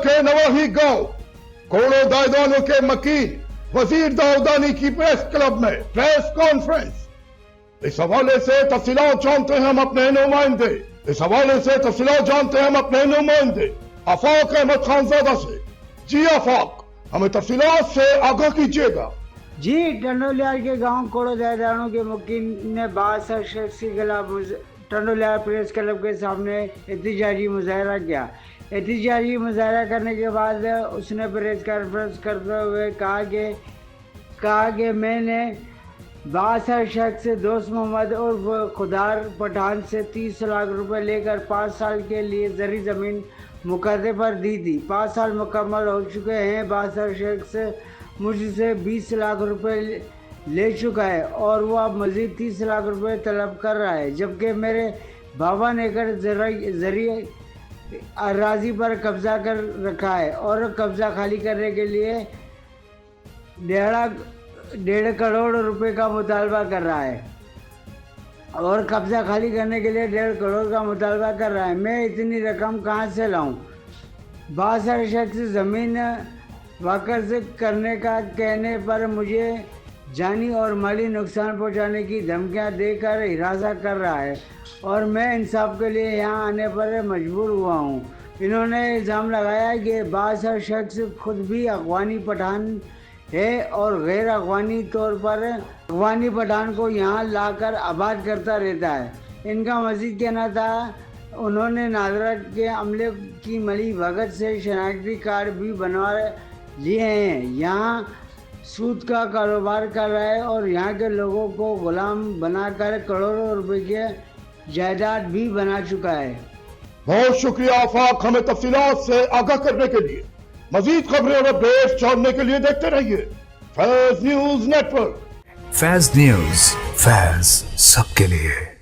के नवाही गांव करोड़ों दायदानों के मकीन वजीर दाऊदानी की प्रेस क्लब में प्रेस कॉन्फ्रेंस। इस हवाले से तफसीलात जानते हैं हम अपने नुमाइंदे आफाक अहमद खानजादा से। जी आफाक, हमें तफसीलात से आगाह कीजिएगा। जी, टंडोलियार के गांव कोड़ो दायदानों के मुकीम ने 62 शख्स के खिलाफ टंडोलियार प्रेस क्लब के सामने एहतजाजी मुजाहरा किया। एहतजाजी मुजाहरा करने के बाद उसने प्रेस कॉन्फ्रेंस करते हुए कहा कि मैंने 62 शख्स दोस्त मोहम्मद और खुदार पठान से 30 लाख रुपए लेकर 5 साल के लिए जरी ज़मीन मुकर्रे पर दी थी। 5 साल मुकम्मल हो चुके हैं। 62 शख्स मुझसे 20 लाख रुपए ले चुका है और वो अब मज़ीद 30 लाख रुपए तलब कर रहा है, जबकि मेरे 52 एकड़ ज़रिए अराजी पर कब्ज़ा कर रखा है और कब्ज़ा खाली करने के लिए 1.5 करोड़ रुपए का मुतालबा कर रहा है मैं इतनी रकम कहाँ से लाऊं? 62 शख्स ज़मीन वाकर्स करने का कहने पर मुझे जानी और माली नुकसान पहुंचाने की धमकियां देकर हिरासत कर रहा है और मैं इंसाफ के लिए यहां आने पर मजबूर हुआ हूं। इन्होंने इल्ज़ाम लगाया कि 62 शख्स खुद भी अफगानी पठान है और गैर अफगानी तौर पर अफगानी पठान को यहाँ लाकर आबाद करता रहता है। इनका मज़ीद कहना था उन्होंने नादरा के अमले की मिली भगत से शनाख्ती कार्ड भी बनवा लिए हैं। यहाँ सूद का कारोबार कर रहा है और यहाँ के लोगों को गुलाम बनाकर करोड़ों रुपए के जायदाद भी बना चुका है। बहुत शुक्रिया आफाक, हमें तफसीलात से आगाह करने के लिए। मजीद खबरें और अपडेट्स जानने के लिए देखते रहिए Faiz news network. Faiz news, Faiz सबके लिए।